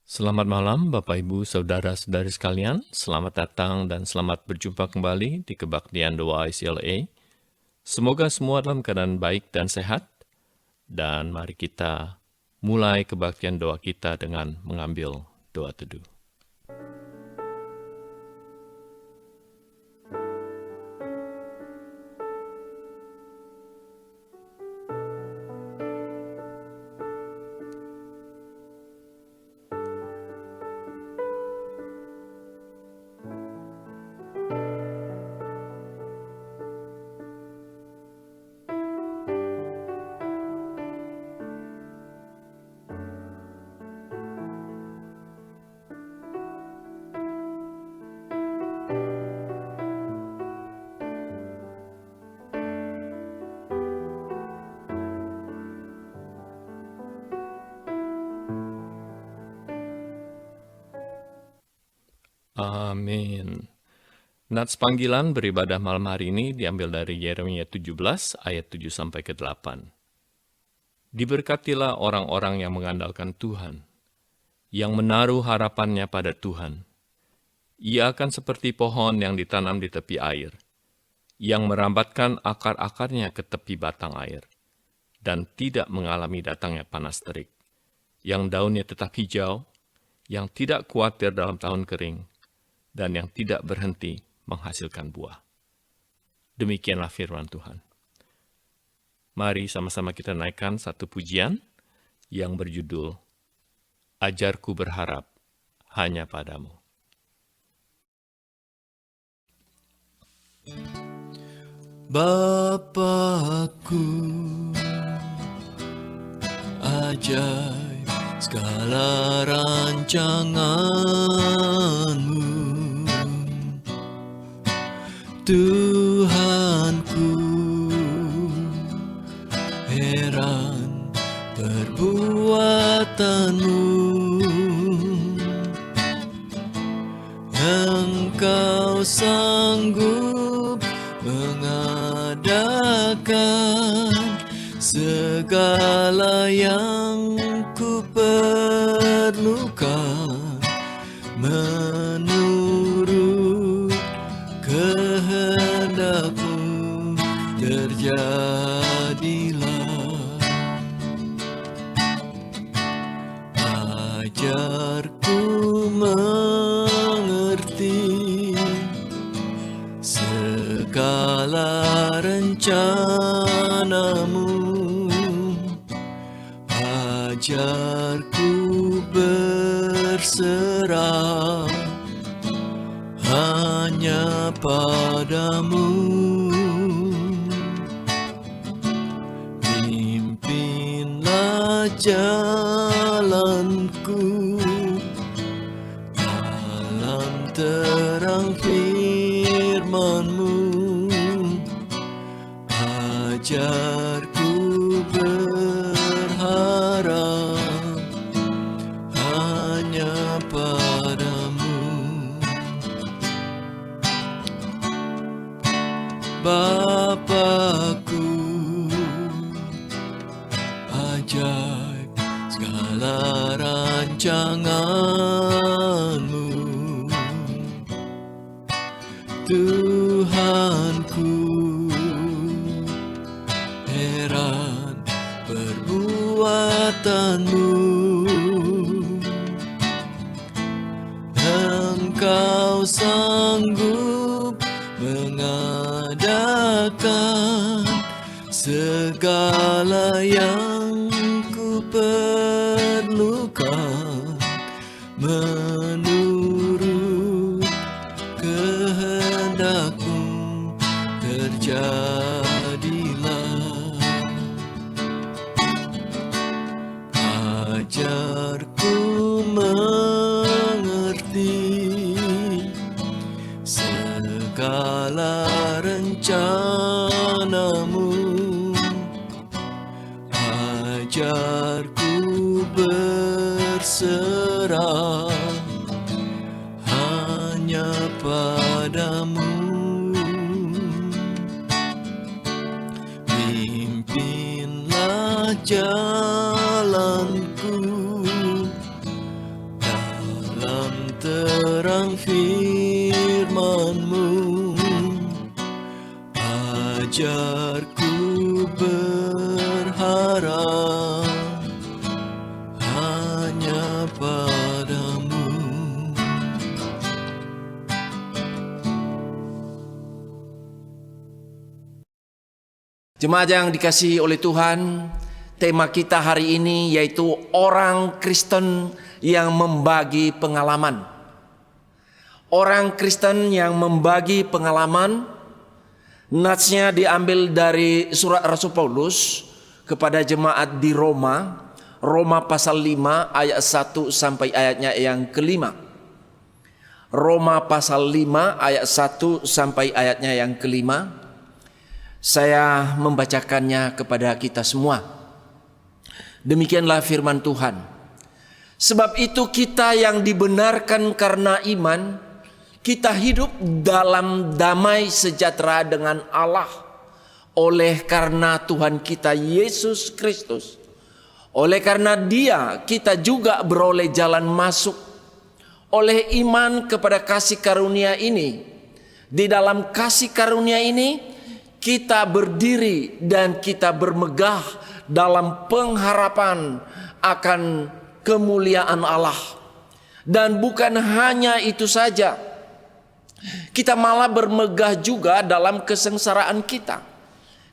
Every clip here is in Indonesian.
Selamat malam Bapak Ibu Saudara-saudari sekalian, selamat datang dan selamat berjumpa kembali di Kebaktian Doa ICLA. Semoga semua dalam keadaan baik dan sehat, dan mari kita mulai kebaktian doa kita dengan mengambil doa teduh. Amin. Nats panggilan beribadah malam hari ini diambil dari Yeremia 17 ayat 7-8. Diberkatilah orang-orang yang mengandalkan Tuhan, yang menaruh harapannya pada Tuhan. Ia akan seperti pohon yang ditanam di tepi air, yang merambatkan akar-akarnya ke tepi batang air, dan tidak mengalami datangnya panas terik, yang daunnya tetap hijau, yang tidak khawatir dalam tahun kering, dan yang tidak berhenti menghasilkan buah. Demikianlah firman Tuhan. Mari sama-sama kita naikkan satu pujian yang berjudul Ajarku Berharap Hanya Padamu. Bapakku, ajaib segala rancanganmu, Tuhanku, heran perbuatanmu. Engkau sanggup mengadakan segala yang ku perlukan, menurut kehendak-Mu terjadilah. Ajarku mengerti segala rencana-Mu, ajarku berserah hanya padamu. Pimpinlah jalanku dalam terang firman-Mu, ajarku berharap hanya padamu. Bapakku, ajaib segala rancangan-Mu, Tuhanku, heran perbuatan-Mu. Engkau sanggup mengadakan segala yang ku perlukan, menurut kehendak-Mu terjadilah. Ajarku mengerti segala rencana-Mu, ajarku berserah hanya padamu. Pimpinlah jalanku firman-Mu, ajarku berharap hanya padamu. Jemaat yang dikasihi oleh Tuhan, tema kita hari ini yaitu orang Kristen yang membagi pengalaman. Orang Kristen yang membagi pengalaman, natsnya diambil dari surat Rasul Paulus kepada jemaat di Roma, Roma pasal 5 ayat 1 sampai ayatnya yang kelima. Roma pasal 5 ayat 1 sampai ayatnya yang kelima. Saya membacakannya kepada kita semua. Demikianlah firman Tuhan. Sebab itu kita yang dibenarkan karena iman, kita hidup dalam damai sejahtera dengan Allah oleh karena Tuhan kita Yesus Kristus. Oleh karena Dia kita juga beroleh jalan masuk oleh iman kepada kasih karunia ini. Di dalam kasih karunia ini kita berdiri dan kita bermegah dalam pengharapan akan kemuliaan Allah. Dan bukan hanya itu saja, kita malah bermegah juga dalam kesengsaraan kita.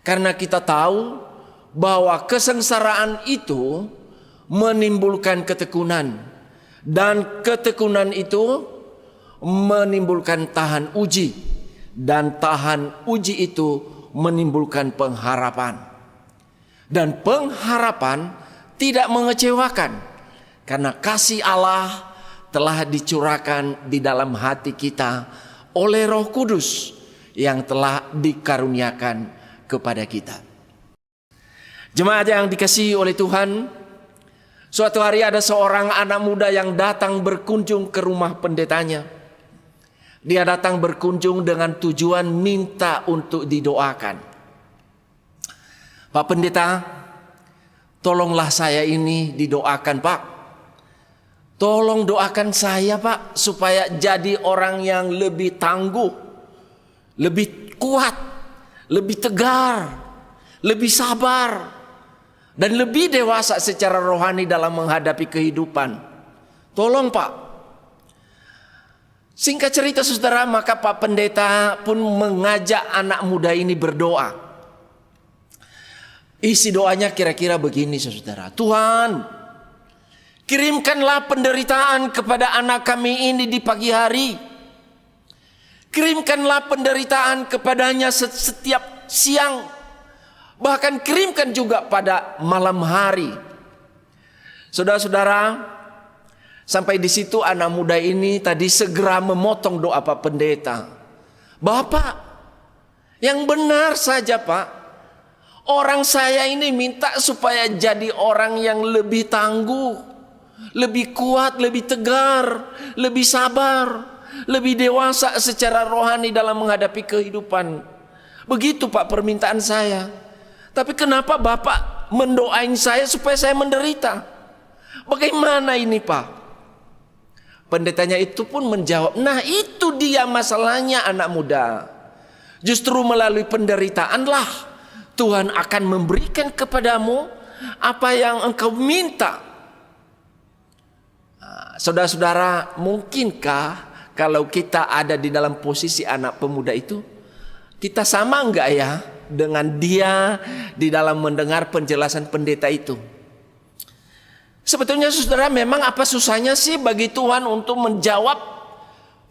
Karena kita tahu bahwa kesengsaraan itu menimbulkan ketekunan. Dan ketekunan itu menimbulkan tahan uji. Dan tahan uji itu menimbulkan pengharapan. Dan pengharapan tidak mengecewakan, karena kasih Allah telah dicurahkan di dalam hati kita oleh Roh Kudus yang telah dikaruniakan kepada kita. Jemaat yang dikasihi oleh Tuhan, suatu hari ada seorang anak muda yang datang berkunjung ke rumah pendetanya. Dia datang berkunjung dengan tujuan minta untuk didoakan. Pak Pendeta, tolonglah saya ini didoakan, Pak. Tolong doakan saya, Pak, supaya jadi orang yang lebih tangguh, lebih kuat, lebih tegar, lebih sabar, dan lebih dewasa secara rohani dalam menghadapi kehidupan. Tolong, Pak. Singkat cerita saudara, maka Pak Pendeta pun mengajak anak muda ini berdoa. Isi doanya kira-kira begini saudara. Tuhan, kirimkanlah penderitaan kepada anak kami ini di pagi hari. Kirimkanlah penderitaan kepadanya setiap siang. Bahkan kirimkan juga pada malam hari. Saudara-saudara, sampai di situ anak muda ini tadi segera memotong doa Pak Pendeta. Bapak, yang benar saja Pak. Orang saya ini minta supaya jadi orang yang lebih tangguh, lebih kuat, lebih tegar, lebih sabar, lebih dewasa secara rohani dalam menghadapi kehidupan. Begitu Pak permintaan saya. Tapi kenapa Bapak mendoain saya supaya saya menderita? Bagaimana ini Pak? Pendetanya itu pun menjawab, nah itu dia masalahnya anak muda. Justru melalui penderitaanlah Tuhan akan memberikan kepadamu apa yang engkau minta. Saudara-saudara, mungkinkah kalau kita ada di dalam posisi anak pemuda itu, kita sama enggak ya dengan dia di dalam mendengar penjelasan pendeta itu? Sebetulnya saudara, memang apa susahnya sih bagi Tuhan untuk menjawab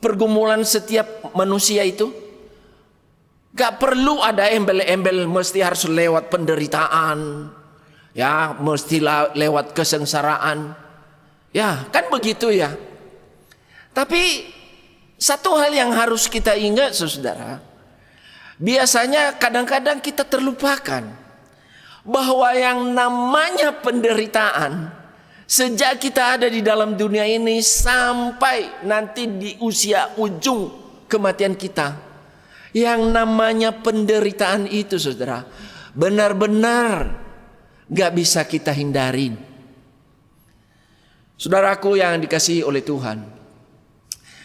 pergumulan setiap manusia itu? Gak perlu ada embel-embel mesti harus lewat penderitaan, ya mesti lewat kesengsaraan, ya kan begitu ya. Tapi satu hal yang harus kita ingat saudara, biasanya kadang-kadang kita terlupakan bahwa yang namanya penderitaan sejak kita ada di dalam dunia ini sampai nanti di usia ujung kematian kita, yang namanya penderitaan itu saudara benar-benar gak bisa kita hindarin. Saudaraku yang dikasihi oleh Tuhan,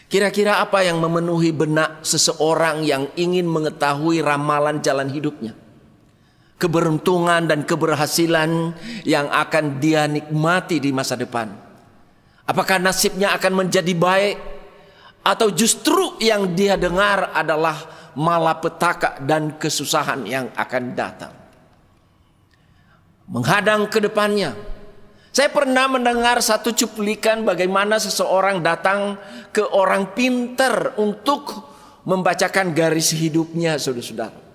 Kira-kira apa yang memenuhi benak seseorang yang ingin mengetahui ramalan jalan hidupnya? Keberuntungan dan keberhasilan yang akan dia nikmati di masa depan. Apakah nasibnya akan menjadi baik? Atau justru yang dia dengar adalah malapetaka dan kesusahan yang akan datang? Menghadang ke depannya. Saya pernah mendengar satu cuplikan bagaimana seseorang datang ke orang pintar untuk membacakan garis hidupnya, saudara-saudara.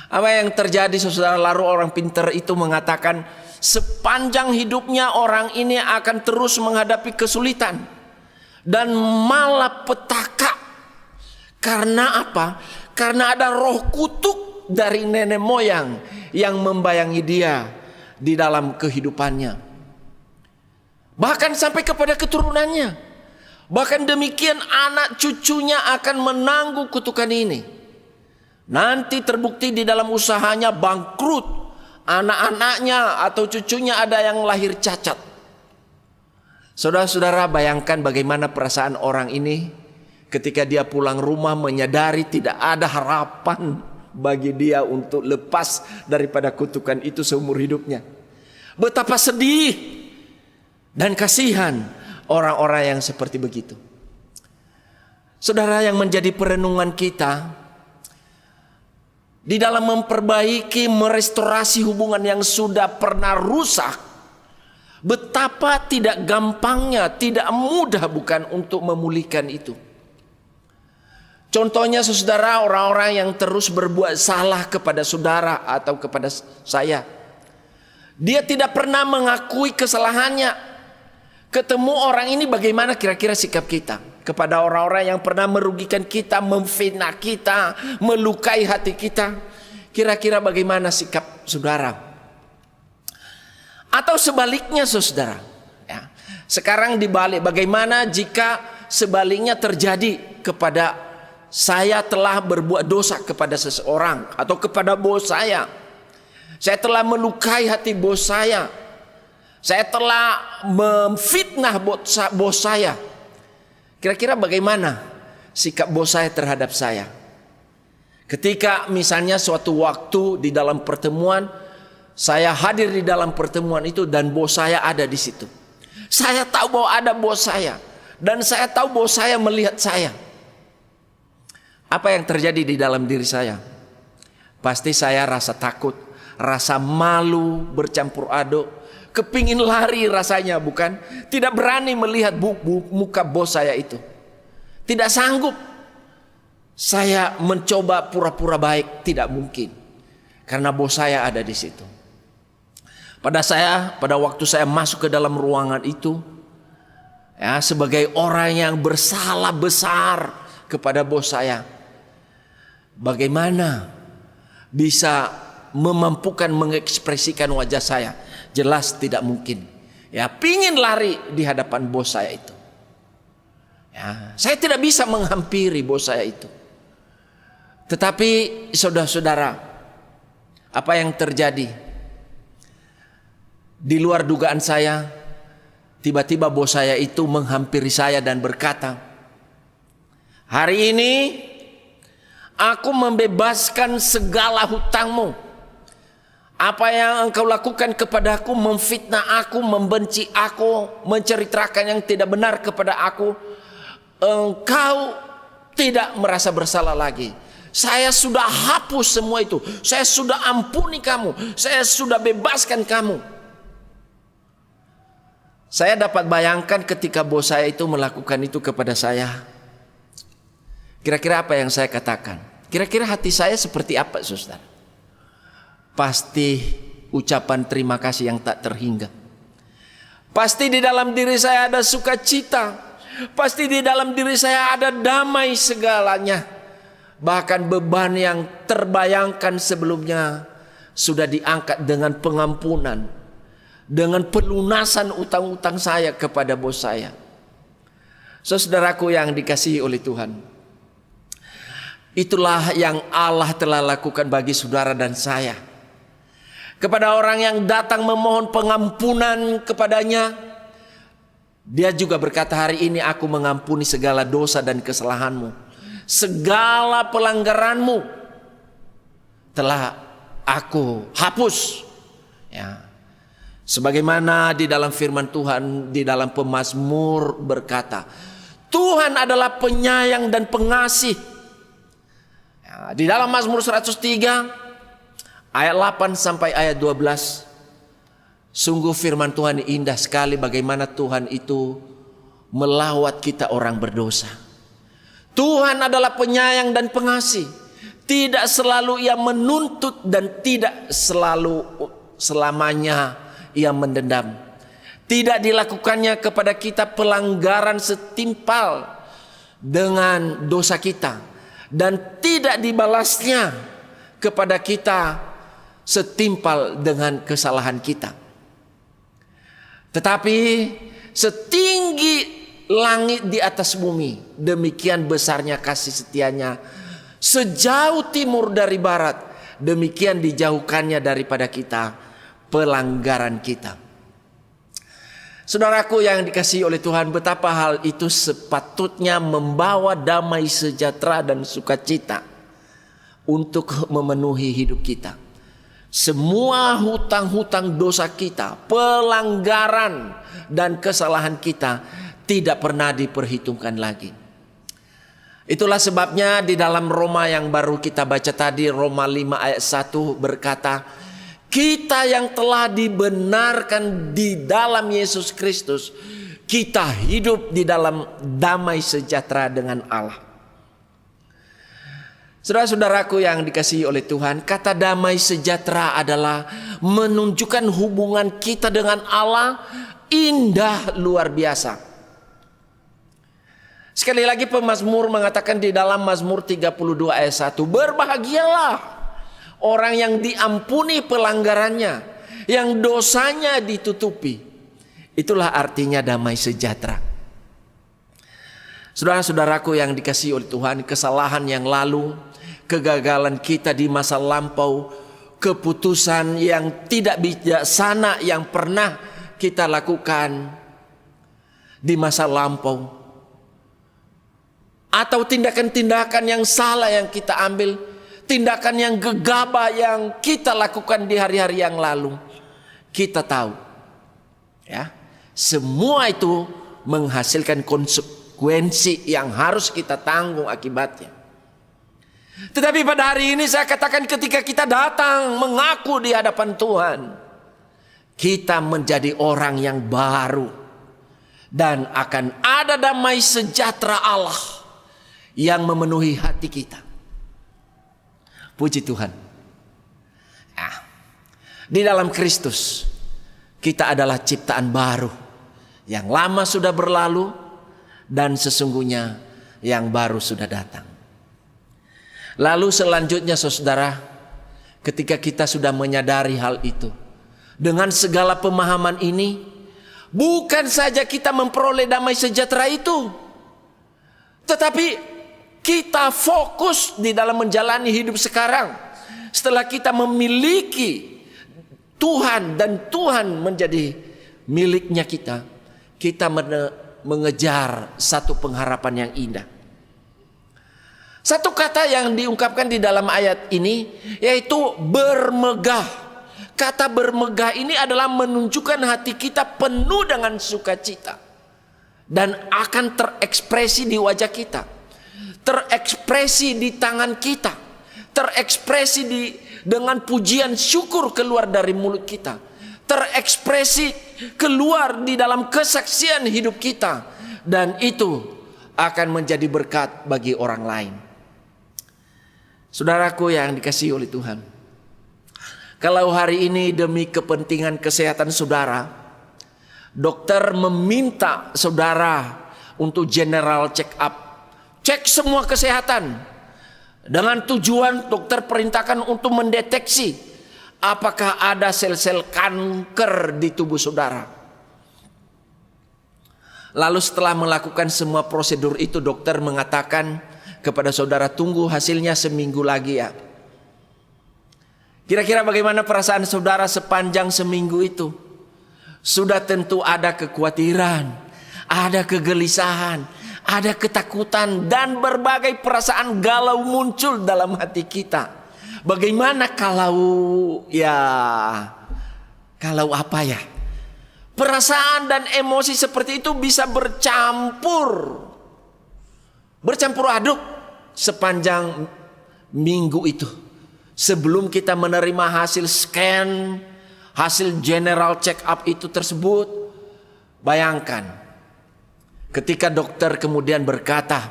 Apa yang terjadi, saudara? Lalu orang pintar itu mengatakan, sepanjang hidupnya orang ini akan terus menghadapi kesulitan dan malapetaka. Karena apa? Karena ada roh kutuk dari nenek moyang yang membayangi dia di dalam kehidupannya. Bahkan sampai kepada keturunannya. Bahkan demikian anak cucunya akan menanggung kutukan ini. Nanti terbukti di dalam usahanya bangkrut. Anak-anaknya atau cucunya ada yang lahir cacat. Saudara-saudara, bayangkan bagaimana perasaan orang ini ketika dia pulang rumah menyadari tidak ada harapan bagi dia untuk lepas daripada kutukan itu seumur hidupnya. Betapa sedih dan kasihan orang-orang yang seperti begitu. Saudara, yang menjadi perenungan kita di dalam memperbaiki, merestorasi hubungan yang sudah pernah rusak, betapa tidak gampangnya, tidak mudah bukan untuk memulihkan itu. Contohnya, saudara, orang-orang yang terus berbuat salah kepada saudara atau kepada saya. Dia tidak pernah mengakui kesalahannya. Ketemu orang ini, bagaimana kira-kira sikap kita kepada orang-orang yang pernah merugikan kita, memfitnah kita, melukai hati kita? Kira-kira bagaimana sikap saudara? Atau sebaliknya, saudara, ya. Sekarang dibalik, bagaimana jika sebaliknya terjadi kepada saya telah berbuat dosa kepada seseorang atau kepada bos saya. Saya telah melukai hati bos saya. Saya telah memfitnah bos saya. Kira-kira bagaimana sikap bos saya terhadap saya? Ketika misalnya suatu waktu di dalam pertemuan, saya hadir di dalam pertemuan itu dan bos saya ada di situ. Saya tahu bahwa ada bos saya dan saya tahu bos saya melihat saya. Apa yang terjadi di dalam diri saya? Pasti saya rasa takut, rasa malu bercampur aduk, kepingin lari rasanya, bukan? Tidak berani melihat muka bos saya itu. Tidak sanggup saya mencoba pura-pura baik, tidak mungkin. Karena bos saya ada di situ. Pada waktu saya masuk ke dalam ruangan itu, ya, sebagai orang yang bersalah besar kepada bos saya, bagaimana bisa memampukan mengekspresikan wajah saya? Jelas tidak mungkin. Ya, pingin lari di hadapan bos saya itu. Ya, saya tidak bisa menghampiri bos saya itu. Tetapi saudara-saudara, apa yang terjadi? Di luar dugaan saya, tiba-tiba bos saya itu menghampiri saya dan berkata, "Hari ini aku membebaskan segala hutangmu. Apa yang engkau lakukan kepadaku, memfitnah aku, membenci aku, menceritakan yang tidak benar kepada aku, engkau tidak merasa bersalah lagi. Saya sudah hapus semua itu. Saya sudah ampuni kamu. Saya sudah bebaskan kamu." Saya dapat bayangkan ketika bos saya itu melakukan itu kepada saya. Kira-kira apa yang saya katakan? Kira-kira hati saya seperti apa, saudara? Pasti ucapan terima kasih yang tak terhingga. Pasti di dalam diri saya ada sukacita. Pasti di dalam diri saya ada damai segalanya. Bahkan beban yang terbayangkan sebelumnya sudah diangkat dengan pengampunan, dengan pelunasan utang-utang saya kepada bos saya. Saudaraku yang dikasihi oleh Tuhan, itulah yang Allah telah lakukan bagi saudara dan saya. Kepada orang yang datang memohon pengampunan kepadanya, Dia juga berkata, hari ini aku mengampuni segala dosa dan kesalahanmu. Segala pelanggaranmu telah aku hapus. Ya. Sebagaimana di dalam firman Tuhan, di dalam pemazmur berkata, Tuhan adalah penyayang dan pengasih. Ya, di dalam Mazmur 103 ayat 8 sampai ayat 12, sungguh firman Tuhan indah sekali bagaimana Tuhan itu melawat kita orang berdosa. Tuhan adalah penyayang dan pengasih. Tidak selalu ia menuntut dan tidak selamanya ia mendendam. Tidak dilakukannya kepada kita pelanggaran setimpal dengan dosa kita, dan tidak dibalasnya kepada kita setimpal dengan kesalahan kita. Tetapi setinggi langit di atas bumi, demikian besarnya kasih setianya. Sejauh timur dari barat, demikian dijauhkannya daripada kita pelanggaran kita. Saudaraku yang dikasihi oleh Tuhan, betapa hal itu sepatutnya membawa damai sejahtera dan sukacita untuk memenuhi hidup kita. Semua hutang-hutang dosa kita, pelanggaran dan kesalahan kita tidak pernah diperhitungkan lagi. Itulah sebabnya di dalam Roma yang baru kita baca tadi, Roma 5 ayat 1 berkata, kita yang telah dibenarkan di dalam Yesus Kristus, kita hidup di dalam damai sejahtera dengan Allah. Saudara-saudaraku yang dikasihi oleh Tuhan, kata damai sejahtera adalah menunjukkan hubungan kita dengan Allah indah luar biasa. Sekali lagi pemazmur mengatakan di dalam Mazmur 32 ayat 1, berbahagialah orang yang diampuni pelanggarannya, yang dosanya ditutupi. Itulah artinya damai sejahtera. Saudara-saudaraku yang dikasihi oleh Tuhan, kesalahan yang lalu, kegagalan kita di masa lampau, keputusan yang tidak bijaksana yang pernah kita lakukan di masa lampau, atau tindakan-tindakan yang salah yang kita ambil, tindakan yang gegabah yang kita lakukan di hari-hari yang lalu, kita tahu, ya, semua itu menghasilkan konsekuensi yang harus kita tanggung akibatnya. Tetapi pada hari ini saya katakan, ketika kita datang mengaku di hadapan Tuhan, kita menjadi orang yang baru, dan akan ada damai sejahtera Allah yang memenuhi hati kita. Puji Tuhan. Nah, di dalam Kristus kita adalah ciptaan baru. Yang lama sudah berlalu dan sesungguhnya yang baru sudah datang. Lalu selanjutnya saudara, ketika kita sudah menyadari hal itu, dengan segala pemahaman ini, bukan saja kita memperoleh damai sejahtera itu, tetapi kita fokus di dalam menjalani hidup sekarang. Setelah kita memiliki Tuhan dan Tuhan menjadi miliknya kita, kita mengejar satu pengharapan yang indah. Satu kata yang diungkapkan di dalam ayat ini yaitu bermegah. Kata bermegah ini adalah menunjukkan hati kita penuh dengan sukacita dan akan terekspresi di wajah kita, terekspresi di tangan kita, terekspresi dengan pujian syukur keluar dari mulut kita, terekspresi keluar di dalam kesaksian hidup kita, dan itu akan menjadi berkat bagi orang lain. Saudaraku yang dikasihi oleh Tuhan, kalau hari ini demi kepentingan kesehatan saudara, dokter meminta saudara untuk general check up, cek semua kesehatan, dengan tujuan dokter perintahkan untuk mendeteksi apakah ada sel-sel kanker di tubuh saudara. Lalu setelah melakukan semua prosedur itu, dokter mengatakan kepada saudara, tunggu hasilnya seminggu lagi ya. Kira-kira bagaimana perasaan saudara sepanjang seminggu itu? Sudah tentu ada kekhawatiran, ada kegelisahan, ada ketakutan, dan berbagai perasaan galau muncul dalam hati kita. Bagaimana kalau apa ya? Perasaan dan emosi seperti itu bisa bercampur aduk sepanjang minggu itu. Sebelum kita menerima hasil scan, hasil general check up itu tersebut, bayangkan ketika dokter kemudian berkata,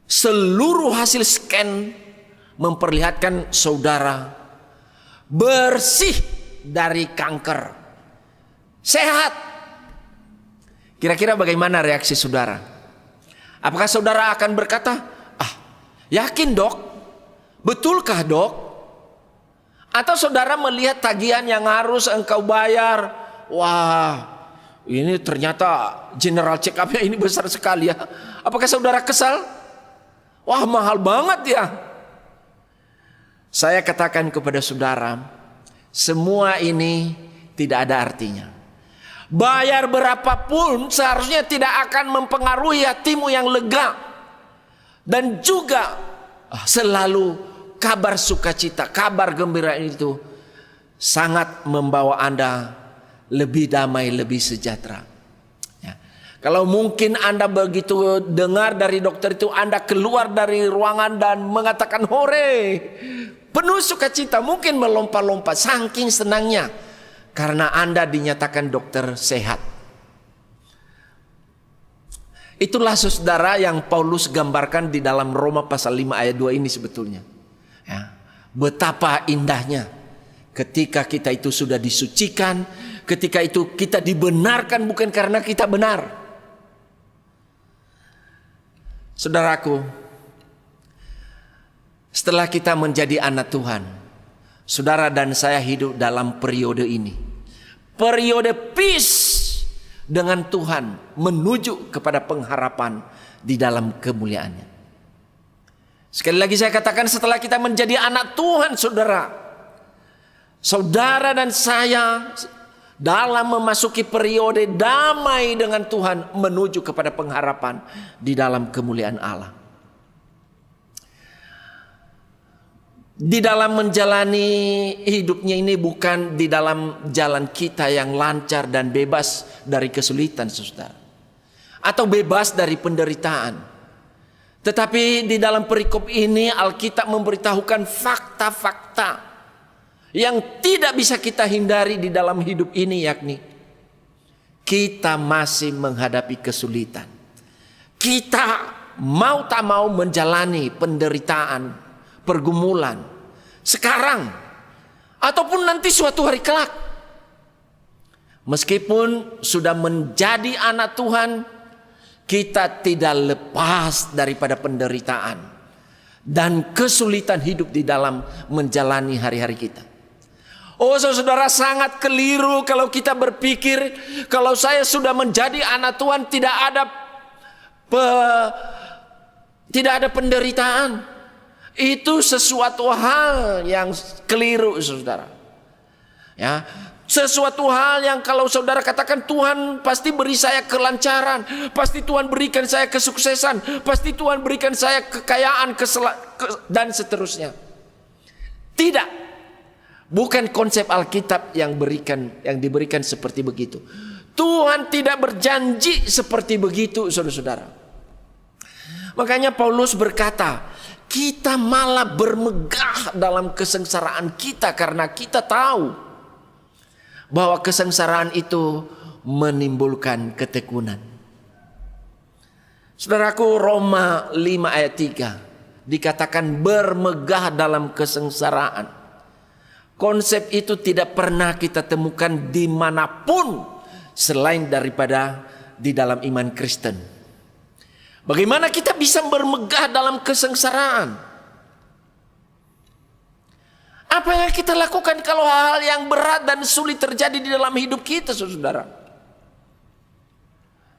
seluruh hasil scan memperlihatkan saudara bersih dari kanker, sehat. Kira-kira bagaimana reaksi saudara? Apakah saudara akan berkata, yakin dok? Betulkah dok? Atau saudara melihat tagihan yang harus engkau bayar, wah ini ternyata general check up-nya ini besar sekali ya. Apakah saudara kesal? Wah mahal banget ya. Saya katakan kepada saudara, semua ini tidak ada artinya. Bayar berapapun seharusnya tidak akan mempengaruhi hatimu yang lega. Dan juga selalu kabar sukacita, kabar gembira itu sangat membawa Anda lebih damai, lebih sejahtera. Ya. Kalau mungkin Anda begitu dengar dari dokter itu, Anda keluar dari ruangan dan mengatakan hore, penuh sukacita, mungkin melompat-lompat saking senangnya karena Anda dinyatakan dokter sehat. Itulah saudara yang Paulus gambarkan di dalam Roma pasal 5 ayat 2 ini sebetulnya. Ya, betapa indahnya ketika kita itu sudah disucikan, ketika itu kita dibenarkan bukan karena kita benar. Saudaraku, setelah kita menjadi anak Tuhan, saudara dan saya hidup dalam periode ini. Periode peace dengan Tuhan menuju kepada pengharapan di dalam kemuliaannya. Sekali lagi saya katakan, setelah kita menjadi anak Tuhan, saudara dan saya dalam memasuki periode damai dengan Tuhan menuju kepada pengharapan di dalam kemuliaan Allah. Di dalam menjalani hidupnya ini bukan di dalam jalan kita yang lancar dan bebas dari kesulitan, saudara, atau bebas dari penderitaan. Tetapi di dalam perikop ini Alkitab memberitahukan fakta-fakta yang tidak bisa kita hindari di dalam hidup ini, yakni kita masih menghadapi kesulitan. Kita mau tak mau menjalani penderitaan, pergumulan sekarang ataupun nanti suatu hari kelak. Meskipun sudah menjadi anak Tuhan, kita tidak lepas daripada penderitaan dan kesulitan hidup di dalam menjalani hari-hari kita. Oh saudara, sangat keliru kalau kita berpikir kalau saya sudah menjadi anak Tuhan tidak ada penderitaan. Itu sesuatu hal yang keliru, saudara. Ya, sesuatu hal yang kalau saudara katakan Tuhan pasti beri saya kelancaran, pasti Tuhan berikan saya kesuksesan, pasti Tuhan berikan saya kekayaan, dan seterusnya. Tidak, bukan konsep Alkitab yang diberikan seperti begitu. Tuhan tidak berjanji seperti begitu, saudara-saudara. Makanya Paulus berkata, kita malah bermegah dalam kesengsaraan kita karena kita tahu bahwa kesengsaraan itu menimbulkan ketekunan. Saudaraku, Roma 5 ayat 3 dikatakan bermegah dalam kesengsaraan. Konsep itu tidak pernah kita temukan dimanapun selain daripada di dalam iman Kristen. Bagaimana kita bisa bermegah dalam kesengsaraan? Apa yang kita lakukan kalau hal yang berat dan sulit terjadi di dalam hidup kita, saudara?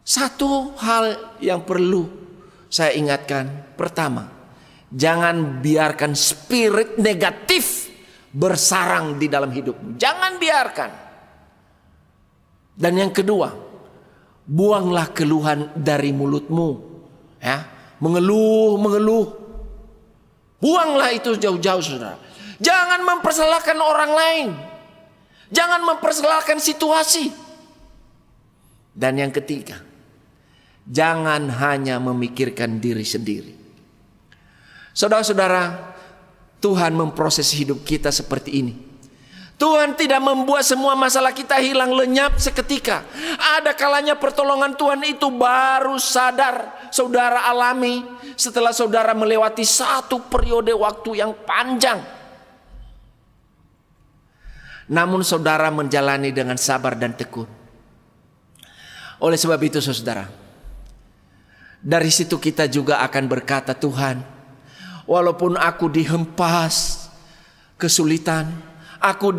Satu hal yang perlu saya ingatkan, pertama, jangan biarkan spirit negatif bersarang di dalam hidupmu. Jangan biarkan. Dan yang kedua, buanglah keluhan dari mulutmu. Ya, mengeluh. Buanglah itu jauh-jauh, saudara. Jangan mempersalahkan orang lain. Jangan mempersalahkan situasi. Dan yang ketiga, jangan hanya memikirkan diri sendiri. Saudara-saudara, Tuhan memproses hidup kita seperti ini. Tuhan tidak membuat semua masalah kita hilang lenyap seketika. Ada kalanya pertolongan Tuhan itu baru saudara alami setelah saudara melewati satu periode waktu yang panjang. Namun saudara menjalani dengan sabar dan tekun. Oleh sebab itu saudara, dari situ kita juga akan berkata, Tuhan, walaupun aku dihempas kesulitan, aku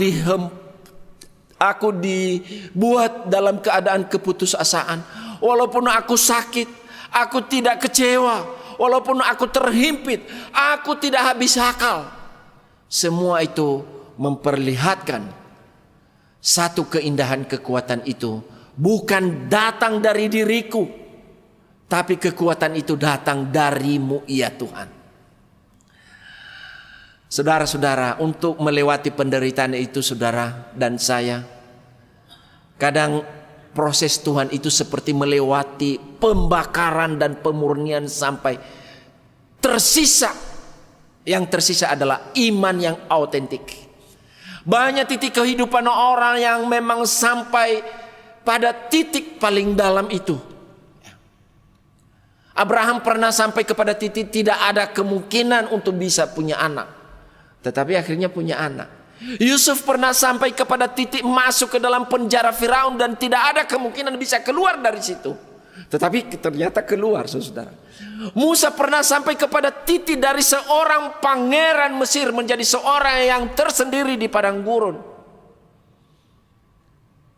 dibuat dalam keadaan keputusasaan. Walaupun aku sakit, aku tidak kecewa. Walaupun aku terhimpit, aku tidak habis akal. Semua itu memperlihatkan satu keindahan kekuatan itu bukan datang dari diriku, tapi kekuatan itu datang darimu, ya Tuhan. Saudara-saudara, untuk melewati penderitaan itu saudara dan saya, kadang proses Tuhan itu seperti melewati pembakaran dan pemurnian sampai tersisa. Yang tersisa adalah iman yang autentik. Banyak titik kehidupan orang yang memang sampai pada titik paling dalam itu. Abraham pernah sampai kepada titik tidak ada kemungkinan untuk bisa punya anak, tetapi akhirnya punya anak. Yusuf pernah sampai kepada titik masuk ke dalam penjara Firaun dan tidak ada kemungkinan bisa keluar dari situ, tetapi ternyata keluar, saudara. Musa pernah sampai kepada titik dari seorang pangeran Mesir menjadi seorang yang tersendiri di padang gurun,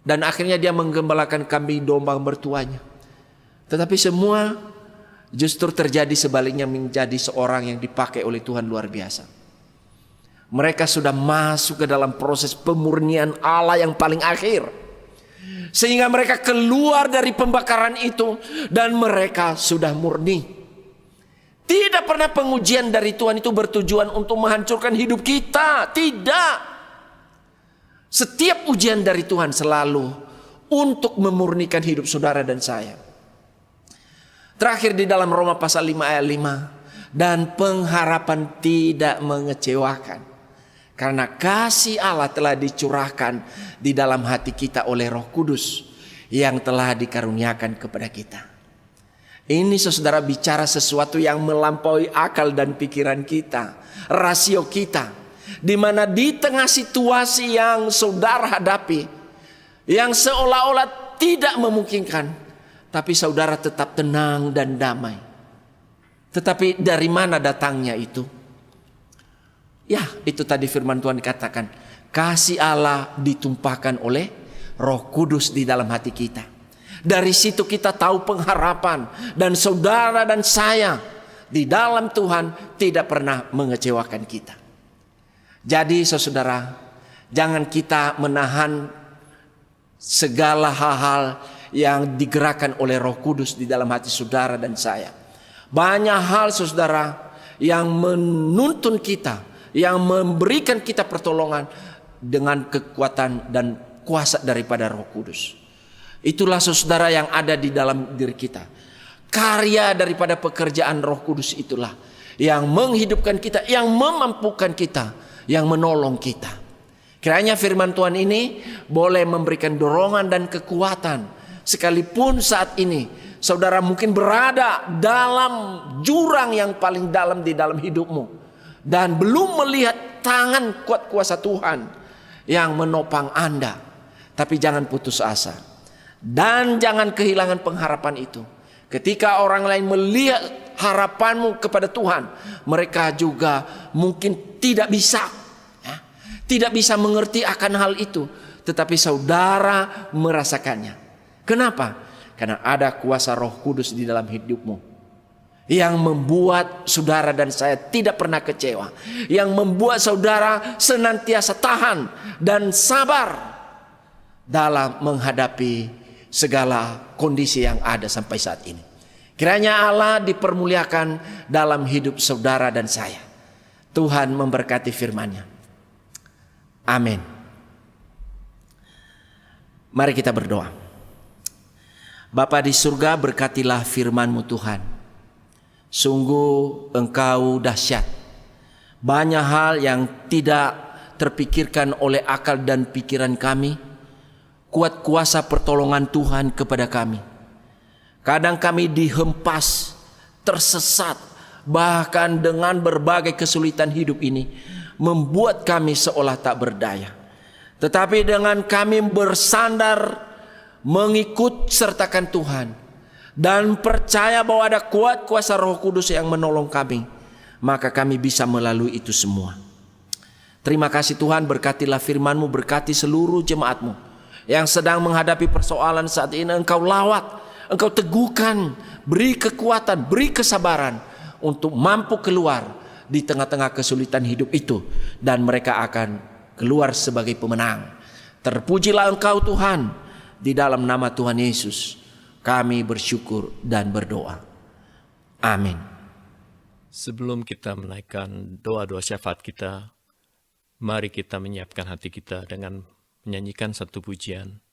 dan akhirnya dia menggembalakan kambing domba mertuanya. Tetapi semua justru terjadi sebaliknya, menjadi seorang yang dipakai oleh Tuhan luar biasa. Mereka sudah masuk ke dalam proses pemurnian Allah yang paling akhir, sehingga mereka keluar dari pembakaran itu dan mereka sudah murni. Tidak pernah pengujian dari Tuhan itu bertujuan untuk menghancurkan hidup kita. Tidak. Setiap ujian dari Tuhan selalu untuk memurnikan hidup saudara dan saya. Terakhir di dalam Roma pasal 5 ayat 5. Dan pengharapan tidak mengecewakan, karena kasih Allah telah dicurahkan di dalam hati kita oleh Roh Kudus yang telah dikaruniakan kepada kita. Ini saudara bicara sesuatu yang melampaui akal dan pikiran kita, rasio kita. Di mana di tengah situasi yang saudara hadapi, yang seolah-olah tidak memungkinkan, tapi saudara tetap tenang dan damai. Tetapi dari mana datangnya itu? Ya, itu tadi firman Tuhan dikatakan, kasih Allah ditumpahkan oleh Roh Kudus di dalam hati kita. Dari situ kita tahu pengharapan, dan saudara dan saya di dalam Tuhan tidak pernah mengecewakan kita. Jadi saudara, jangan kita menahan segala hal-hal yang digerakkan oleh Roh Kudus di dalam hati saudara dan saya. Banyak hal saudara yang menuntun kita, yang memberikan kita pertolongan dengan kekuatan dan kuasa daripada Roh Kudus. Itulah saudara yang ada di dalam diri kita. Karya daripada pekerjaan Roh Kudus itulah yang menghidupkan kita, yang memampukan kita, yang menolong kita. Kiranya firman Tuhan ini boleh memberikan dorongan dan kekuatan. Sekalipun saat ini saudara mungkin berada dalam jurang yang paling dalam di dalam hidupmu, dan belum melihat tangan kuat kuasa Tuhan yang menopang Anda. Tapi jangan putus asa. Dan jangan kehilangan pengharapan itu. Ketika orang lain melihat harapanmu kepada Tuhan, mereka juga mungkin tidak bisa mengerti akan hal itu, tetapi saudara merasakannya. Kenapa? Karena ada kuasa Roh Kudus di dalam hidupmu, yang membuat saudara dan saya tidak pernah kecewa, yang membuat saudara senantiasa tahan dan sabar dalam menghadapi segala kondisi yang ada sampai saat ini. Kiranya Allah dipermuliakan dalam hidup saudara dan saya. Tuhan memberkati firman-Nya. Amin. Mari kita berdoa. Bapa di surga, berkatilah firman-Mu Tuhan. Sungguh Engkau dahsyat. Banyak hal yang tidak terpikirkan oleh akal dan pikiran kami. Kuat kuasa pertolongan Tuhan kepada kami. Kadang kami dihempas, tersesat, bahkan dengan berbagai kesulitan hidup ini membuat kami seolah tak berdaya. Tetapi dengan kami bersandar mengikut sertakan Tuhan dan percaya bahwa ada kuat kuasa Roh Kudus yang menolong kami, maka kami bisa melalui itu semua. Terima kasih Tuhan, berkatilah firman-Mu, berkati seluruh jemaat-Mu yang sedang menghadapi persoalan saat ini. Engkau lawat, Engkau teguhkan, beri kekuatan, beri kesabaran untuk mampu keluar di tengah-tengah kesulitan hidup itu. Dan mereka akan keluar sebagai pemenang. Terpujilah Engkau Tuhan. Di dalam nama Tuhan Yesus kami bersyukur dan berdoa. Amin. Sebelum kita menaikkan doa-doa syafaat kita, mari kita menyiapkan hati kita dengan menyanyikan satu pujian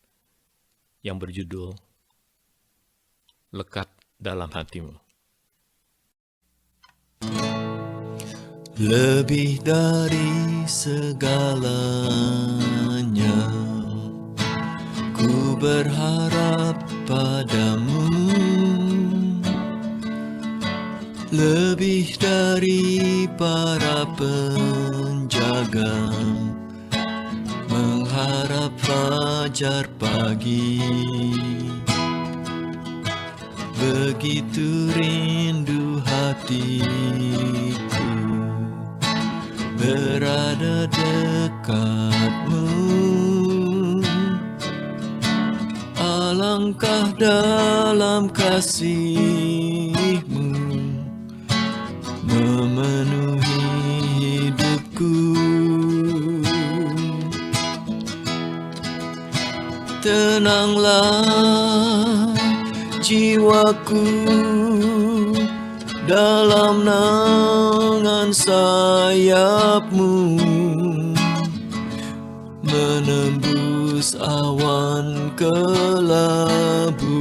yang berjudul Lekat dalam Hatimu. Lebih dari segalanya, ku berharap padamu. Lebih dari para penjaga, mengharap fajar pagi. Begitu rindu hatiku berada dekatmu. Alangkah dalam kasih-Mu memenuhi hidupku. Tenanglah jiwaku dalam naungan sayap-Mu, menembus awan kelabu,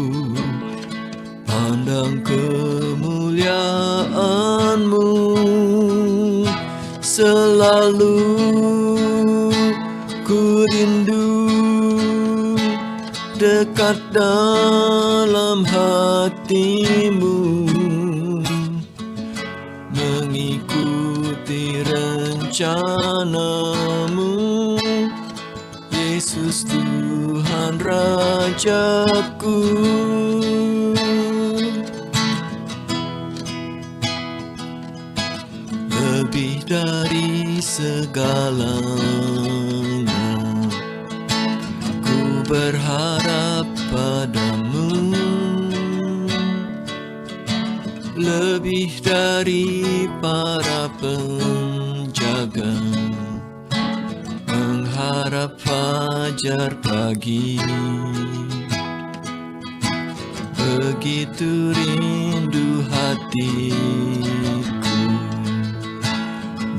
pandang kemuliaan-Mu. Selalu ku rindu dekat dalam hati-Mu, mengikuti rencana-Mu, Yesus Tuhan Rajaku. Lebih dari segalanya, ku berharap padamu. Lebih dari para penjaga, mengharap fajar pagi. Begitu rindu hatiku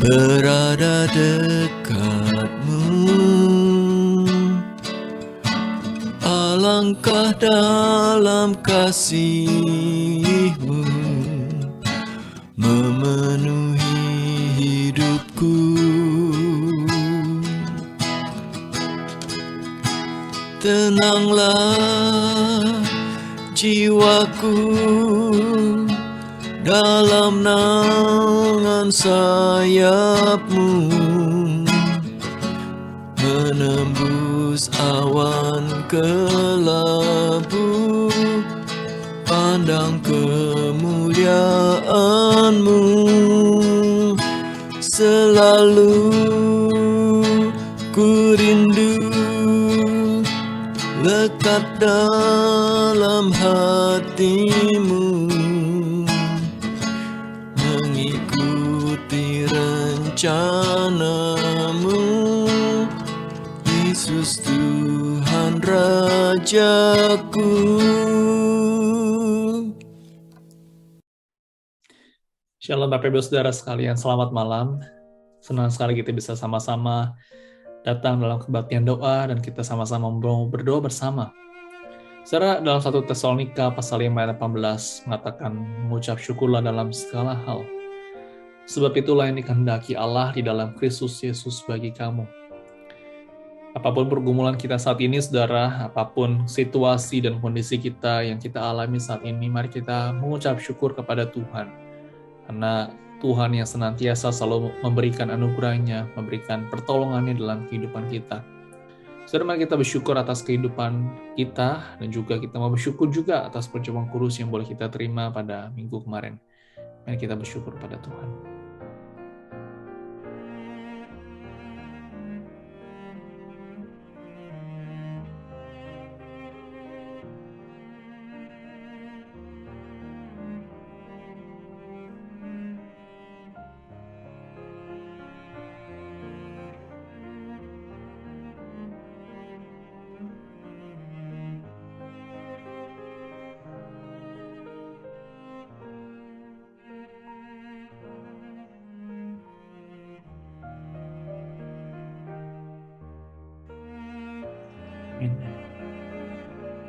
berada dekat-Mu. Alangkah dalam kasih-Mu memenuhi hidupku. Tenanglah jiwaku dalam naungan sayap-Mu, menembus awan kelabu, pandang kemuliaan-Mu. Selalu ku rindu lekat dalam hati-Mu, mengikuti rencana-Mu, Yesus Tuhan Rajaku. Shalom Bapak Ibu Saudara sekalian, selamat malam. Senang sekali kita bisa sama-sama datang dalam kebaktian doa dan kita sama-sama berdoa bersama. Saudara, dalam 1 Tesalonika pasal 5 ayat 18 mengatakan, mengucap syukurlah dalam segala hal. Sebab itulah yang dikehendaki Allah di dalam Kristus Yesus bagi kamu. Apapun pergumulan kita saat ini, saudara, apapun situasi dan kondisi kita yang kita alami saat ini, mari kita mengucap syukur kepada Tuhan. Karena Tuhan yang senantiasa selalu memberikan anugerahnya, memberikan pertolongannya dalam kehidupan kita. Saudara, mari kita bersyukur atas kehidupan kita, dan juga kita mau bersyukur juga atas percobaan kudus yang boleh kita terima pada minggu kemarin. Mari kita bersyukur pada Tuhan.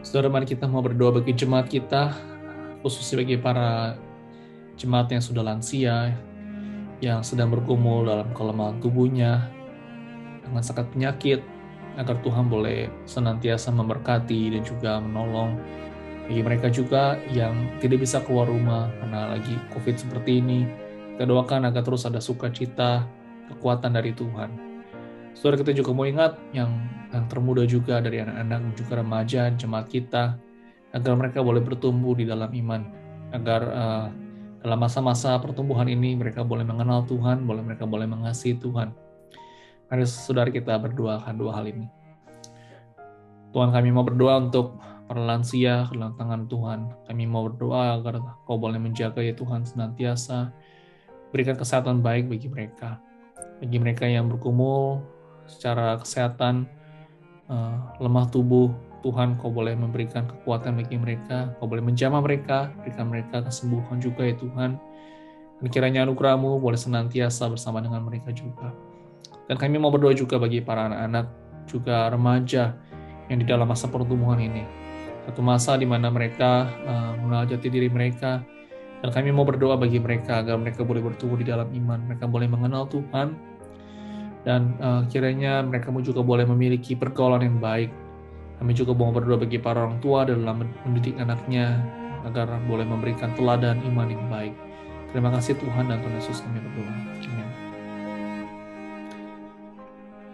Saudara, mari kita mau berdoa bagi jemaat kita, khususnya bagi para jemaat yang sudah lansia, yang sedang bergumul dalam kelemahan tubuhnya, dengan sakit penyakit, agar Tuhan boleh senantiasa memberkati dan juga menolong. Bagi mereka juga yang tidak bisa keluar rumah karena lagi COVID seperti ini, kita doakan agar terus ada sukacita, kekuatan dari Tuhan. Saudara, kita juga mau ingat yang termuda juga dari anak-anak dan juga remaja, jemaat kita, agar mereka boleh bertumbuh di dalam iman, agar dalam masa-masa pertumbuhan ini mereka boleh mengenal Tuhan, mereka boleh mengasihi Tuhan. Mari saudara kita berdoakan dua hal ini. Tuhan, kami mau berdoa untuk para lansia ke dalam tangan Tuhan. Kami mau berdoa agar Kau boleh menjaga ya Tuhan senantiasa, berikan kesehatan baik bagi mereka yang bergumul secara kesehatan, lemah tubuh. Tuhan, Kau boleh memberikan kekuatan bagi mereka, Kau boleh menjamah mereka, berikan mereka kesembuhan juga ya Tuhan. Dan kiranya anugerah-Mu boleh senantiasa bersama dengan mereka juga. Dan kami mau berdoa juga bagi para anak-anak, juga remaja yang di dalam masa pertumbuhan ini. Satu masa di mana mereka mengenal jati diri mereka, dan kami mau berdoa bagi mereka agar mereka boleh bertumbuh di dalam iman, mereka boleh mengenal Tuhan, dan kiranya mereka juga boleh memiliki pergaulan yang baik. Kami juga mau berdoa bagi para orang tua dalam mendidik anaknya, agar boleh memberikan teladan iman yang baik. Terima kasih Tuhan, dan Tuhan Yesus kami berdoa. Amin.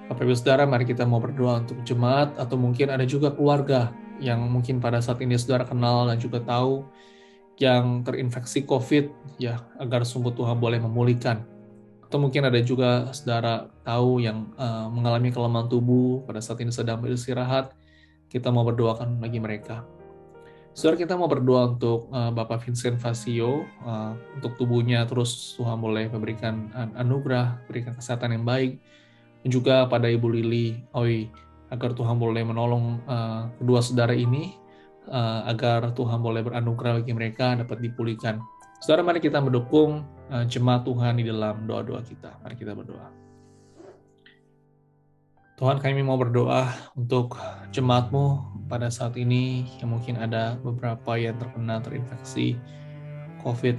Bapak Ibu Saudara, mari kita mau berdoa untuk jemaat, atau mungkin ada juga keluarga yang mungkin pada saat ini saudara kenal dan juga tahu yang terinfeksi COVID, ya, agar sungguh Tuhan boleh memulihkan. Atau mungkin ada juga saudara tahu yang mengalami kelemahan tubuh pada saat ini sedang beristirahat, kita mau berdoakan bagi mereka. Saudara, kita mau berdoa untuk Bapak Vincent Fasio, untuk tubuhnya terus Tuhan boleh memberikan anugerah, berikan kesehatan yang baik, dan juga pada Ibu Lili Oi, agar Tuhan boleh menolong kedua saudara ini, agar Tuhan boleh beranugerah bagi mereka dapat dipulihkan. Saudara, mari kita mendukung jemaat Tuhan di dalam doa-doa kita. Mari kita berdoa. Tuhan, kami mau berdoa untuk jemaat-Mu pada saat ini yang mungkin ada beberapa yang terinfeksi COVID.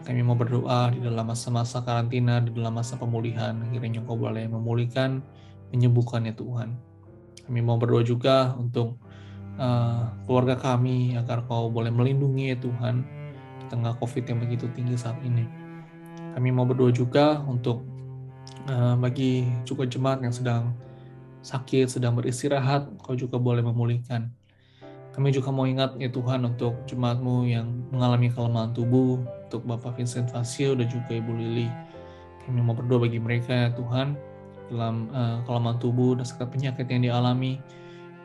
Kami mau berdoa di dalam masa-masa karantina, di dalam masa pemulihan, kiranya Kau boleh memulihkan, menyembuhkan ya Tuhan. Kami mau berdoa juga untuk keluarga kami, agar Kau boleh melindungi ya Tuhan, tengah COVID yang begitu tinggi saat ini. Kami mau berdoa juga untuk bagi juga jemaat yang sedang sakit, sedang beristirahat, Kau juga boleh memulihkan. Kami juga mau ingat ya Tuhan untuk jemaat-Mu yang mengalami kelemahan tubuh, untuk Bapak Vincent Fasio dan juga Ibu Lili. Kami mau berdoa bagi mereka ya Tuhan, dalam kelemahan tubuh dan segala penyakit yang dialami.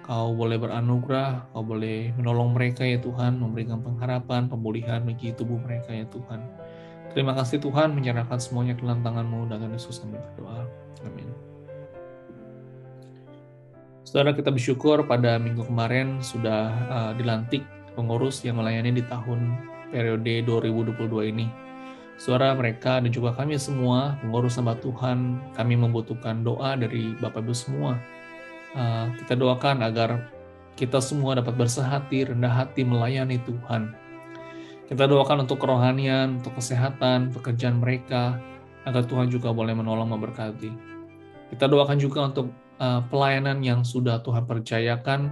Kau boleh beranugerah, Kau boleh menolong mereka ya Tuhan, memberikan pengharapan, pemulihan bagi tubuh mereka ya Tuhan. Terima kasih Tuhan, menyerahkan semuanya ke dalam tangan-Mu, dan Tuhan Yesus kami berdoa. Amin. Saudara, kita bersyukur pada minggu kemarin sudah dilantik pengurus yang melayani di tahun periode 2022 ini. Saudara, mereka dan juga kami semua, pengurus hamba Tuhan, kami membutuhkan doa dari Bapak Ibu semua. Kita doakan agar kita semua dapat bersehati, rendah hati melayani Tuhan. Kita doakan untuk kerohanian, untuk kesehatan, pekerjaan mereka, agar Tuhan juga boleh menolong memberkati. Kita doakan juga untuk pelayanan yang sudah Tuhan percayakan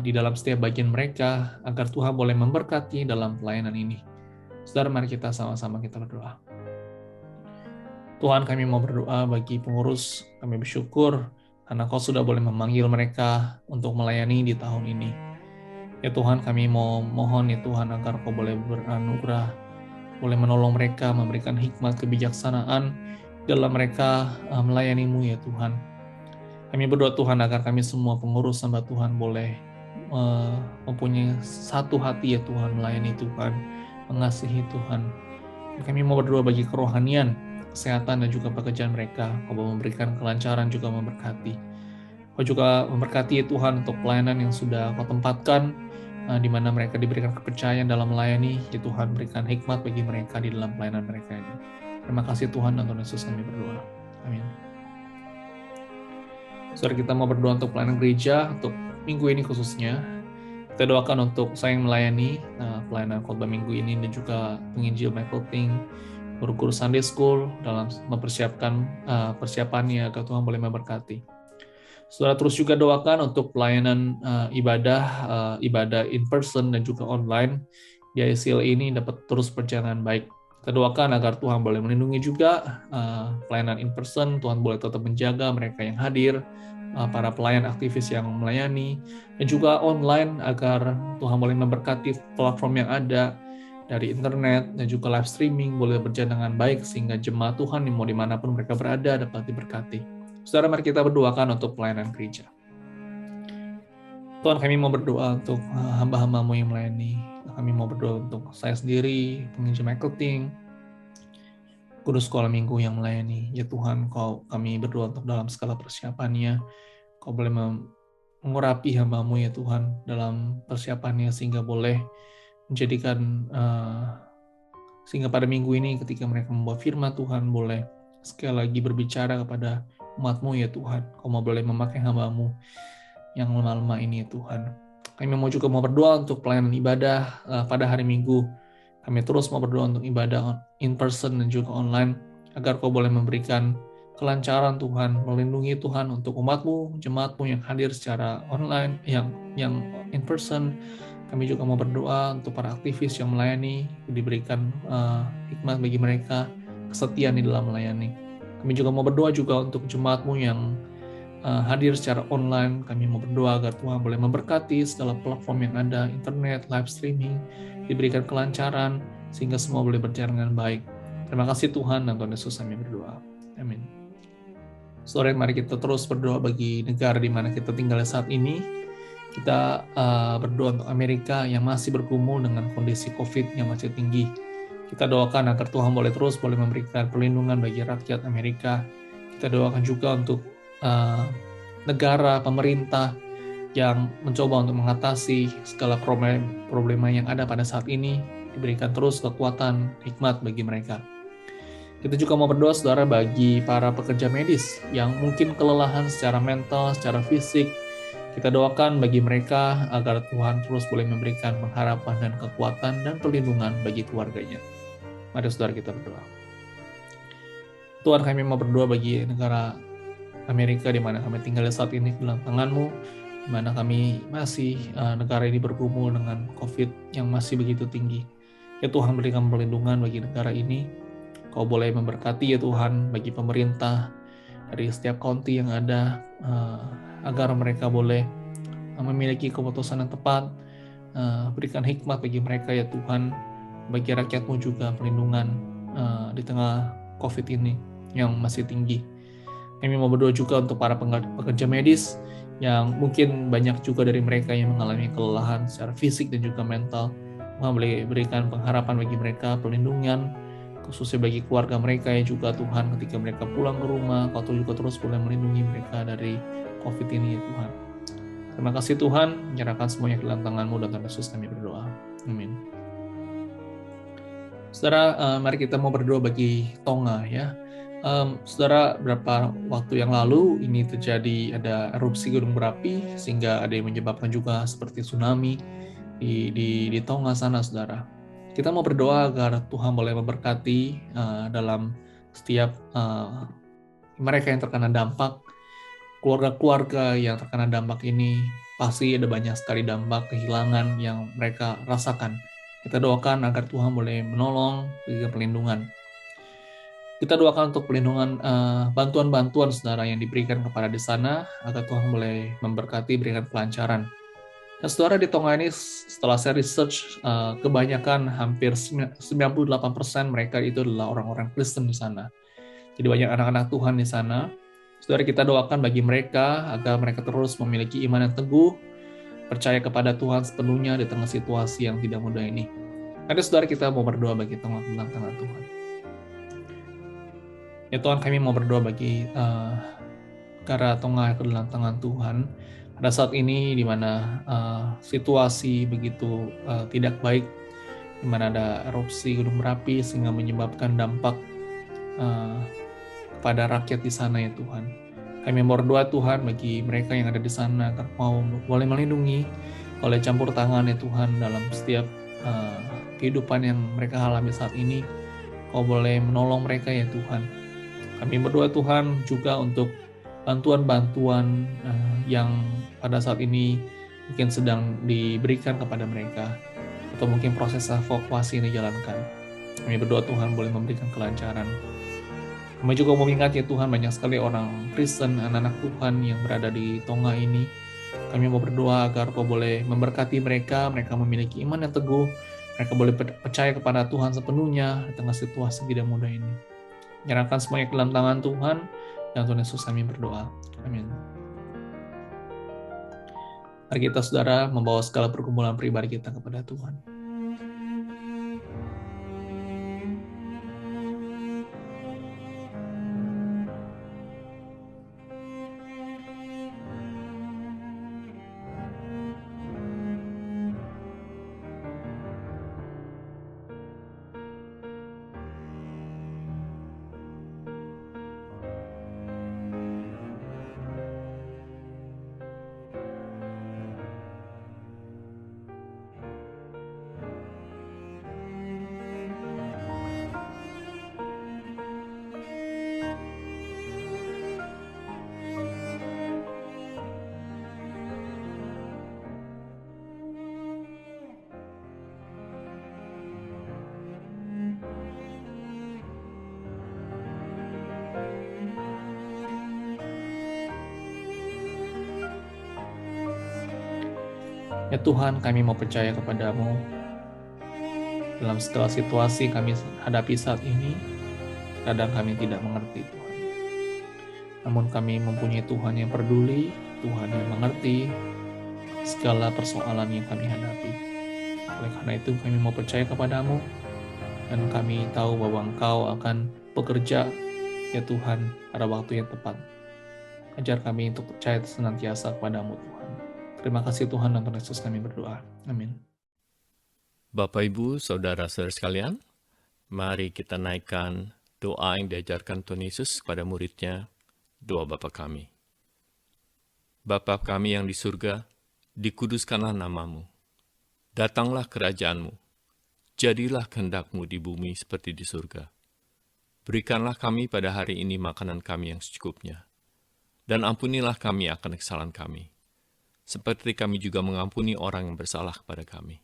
di dalam setiap bagian mereka, agar Tuhan boleh memberkati dalam pelayanan ini. Saudara, mari kita sama-sama kita berdoa. Tuhan, kami mau berdoa bagi pengurus, kami bersyukur karena Kau sudah boleh memanggil mereka untuk melayani di tahun ini. Ya Tuhan, kami mau mohon ya Tuhan agar Kau boleh beranugerah, boleh menolong mereka, memberikan hikmat kebijaksanaan dalam mereka melayani-Mu ya Tuhan. Kami berdoa Tuhan agar kami semua pengurus hamba Tuhan boleh mempunyai satu hati ya Tuhan, melayani Tuhan, mengasihi Tuhan. Kami mau berdoa bagi kerohanian, kesehatan dan juga pekerjaan mereka. Kau memberikan kelancaran juga memberkati. Kau juga memberkati ya Tuhan untuk pelayanan yang sudah Kau tempatkan, di mana mereka diberikan kepercayaan dalam melayani. Ya Tuhan, berikan hikmat bagi mereka di dalam pelayanan mereka ini. Terima kasih Tuhan, dan Tuhan Yesus kami berdoa. Amin. Saudara, kita mau berdoa untuk pelayanan gereja, untuk minggu ini khususnya. Kita doakan untuk saya yang melayani pelayanan khotbah minggu ini, dan juga penginjil Michael Ting, guru-guru Sunday School dalam mempersiapkan persiapannya agar Tuhan boleh memberkati. Saudara, terus juga doakan untuk pelayanan ibadah in person dan juga online di ICL ini dapat terus berjalan baik. Kita doakan agar Tuhan boleh melindungi juga pelayanan in person, Tuhan boleh tetap menjaga mereka yang hadir, para pelayan aktivis yang melayani, dan juga online agar Tuhan boleh memberkati platform yang ada dari internet dan juga live streaming boleh berjalan dengan baik sehingga jemaat Tuhan yang mau dimanapun mereka berada dapat diberkati. Saudara, mari kita berdoakan untuk pelayanan gereja. Tuhan, kami mau berdoa untuk hamba-hamba-Mu yang melayani. Kami mau berdoa untuk saya sendiri, penginjil Michael Ting, guru sekolah minggu yang melayani. Ya Tuhan, kami berdoa untuk dalam segala persiapannya. Kau boleh mengurapi hamba-Mu ya Tuhan dalam persiapannya sehingga boleh menjadikan sehingga pada minggu ini ketika mereka membawa firman Tuhan boleh sekali lagi berbicara kepada umat-Mu ya Tuhan. Kau mau boleh memakai hamba-Mu yang lemah-lemah ini ya Tuhan. Kami juga mau berdoa untuk pelayanan ibadah pada hari Minggu. Kami terus mau berdoa untuk ibadah in person dan juga online agar Kau boleh memberikan kelancaran Tuhan, melindungi Tuhan untuk umat-Mu, jemaat-Mu yang hadir secara online, yang in person. Kami juga mau berdoa untuk para aktivis yang melayani, diberikan hikmat bagi mereka, kesetiaan di dalam melayani. Kami juga mau berdoa juga untuk jemaat-Mu yang hadir secara online. Kami mau berdoa agar Tuhan boleh memberkati segala platform yang ada, internet, live streaming, diberikan kelancaran, sehingga semua boleh berjalan dengan baik. Terima kasih Tuhan, dan Tuhan Yesus kami berdoa. Amin. Sore, mari kita terus berdoa bagi negara di mana kita tinggal saat ini. Kita berdoa untuk Amerika yang masih bergumul dengan kondisi COVID yang masih tinggi. Kita doakan agar Tuhan boleh memberikan perlindungan bagi rakyat Amerika. Kita doakan juga untuk negara, pemerintah yang mencoba untuk mengatasi segala problema yang ada pada saat ini, diberikan terus kekuatan, hikmat bagi mereka. Kita juga mau berdoa, saudara, bagi para pekerja medis yang mungkin kelelahan secara mental, secara fisik. Kita doakan bagi mereka agar Tuhan terus boleh memberikan pengharapan dan kekuatan dan perlindungan bagi keluarganya. Mari saudara kita berdoa. Tuhan, kami mau berdoa bagi negara Amerika di mana kami tinggal saat ini dalam tangan-Mu, di mana kami masih negara ini bergumul dengan COVID yang masih begitu tinggi. Ya Tuhan, berikan perlindungan bagi negara ini. Kau boleh memberkati ya Tuhan bagi pemerintah dari setiap county yang ada, agar mereka boleh memiliki keputusan yang tepat. Berikan hikmat bagi mereka ya Tuhan, bagi rakyat-Mu juga perlindungan di tengah COVID ini yang masih tinggi. Kami mau berdoa juga untuk para pekerja medis yang mungkin banyak juga dari mereka yang mengalami kelelahan secara fisik dan juga mental. Tuhan boleh berikan pengharapan bagi mereka, perlindungan, khususnya bagi keluarga mereka ya juga Tuhan, ketika mereka pulang ke rumah, Kau juga terus boleh melindungi mereka dari COVID ini ya Tuhan. Terima kasih Tuhan, menyerahkan semuanya ke dalam tangan-Mu dan Tuhan Yesus kami berdoa. Amin. Saudara, mari kita mau berdoa bagi Tonga ya. Saudara, beberapa waktu yang lalu ini terjadi ada erupsi gunung berapi sehingga ada yang menyebabkan juga seperti tsunami di Tonga sana, saudara. Kita mau berdoa agar Tuhan boleh memberkati dalam setiap mereka yang terkena dampak, keluarga-keluarga yang terkena dampak ini. Pasti ada banyak sekali dampak kehilangan yang mereka rasakan. Kita doakan agar Tuhan boleh menolong, berikan perlindungan. Kita doakan untuk perlindungan bantuan-bantuan saudara yang diberikan kepada di sana, agar Tuhan boleh memberkati, berikan kelancaran. Dan saudara, di Tonga ini setelah saya research, kebanyakan hampir 98% mereka itu adalah orang-orang Kristen di sana. Jadi banyak anak-anak Tuhan di sana. Saudara, kita doakan bagi mereka agar mereka terus memiliki iman yang teguh, percaya kepada Tuhan sepenuhnya di tengah situasi yang tidak mudah ini. Ada saudara, kita mau berdoa bagi Tonga tentang tangan Tuhan. Ya Tuhan, kami mau berdoa bagi negara Tonga ke dalam tangan Tuhan. Pada saat ini di mana situasi begitu tidak baik, di mana ada erupsi gunung berapi sehingga menyebabkan dampak kepada rakyat di sana ya Tuhan. Kami mau berdoa Tuhan bagi mereka yang ada di sana agar mau boleh melindungi, oleh campur tangan ya Tuhan dalam setiap kehidupan yang mereka alami saat ini. Kau boleh menolong mereka ya Tuhan. Kami berdoa Tuhan juga untuk bantuan-bantuan yang pada saat ini mungkin sedang diberikan kepada mereka, atau mungkin proses evakuasi yang dijalankan. Kami berdoa Tuhan boleh memberikan kelancaran. Kami juga mengingat ya Tuhan, banyak sekali orang Kristen, anak-anak Tuhan yang berada di Tonga ini. Kami mau berdoa agar Kau boleh memberkati mereka, mereka memiliki iman yang teguh, mereka boleh percaya kepada Tuhan sepenuhnya di tengah situasi tidak mudah ini. Nyerahkan semuanya ke dalam tangan Tuhan, dan Tuhan Yesus kami berdoa. Amin. Mari kita saudara membawa segala pergumulan pribadi kita kepada Tuhan. Ya Tuhan, kami mau percaya kepada-Mu dalam segala situasi kami hadapi saat ini. Kadang kami tidak mengerti Tuhan. Namun kami mempunyai Tuhan yang peduli, Tuhan yang mengerti segala persoalan yang kami hadapi. Oleh karena itu kami mau percaya kepada-Mu, dan kami tahu bahwa Engkau akan bekerja ya Tuhan pada waktu yang tepat. Ajar kami untuk percaya senantiasa kepada-Mu Tuhan. Terima kasih Tuhan, dan Tuhan Yesus kami berdoa. Amin. Bapak, Ibu, Saudara-saudara sekalian, mari kita naikkan doa yang diajarkan Tuhan Yesus kepada muridnya, doa Bapa kami. Bapa kami yang di surga, dikuduskanlah nama-Mu. Datanglah kerajaan-Mu. Jadilah kehendak-Mu di bumi seperti di surga. Berikanlah kami pada hari ini makanan kami yang secukupnya. Dan ampunilah kami akan kesalahan kami, seperti kami juga mengampuni orang yang bersalah kepada kami.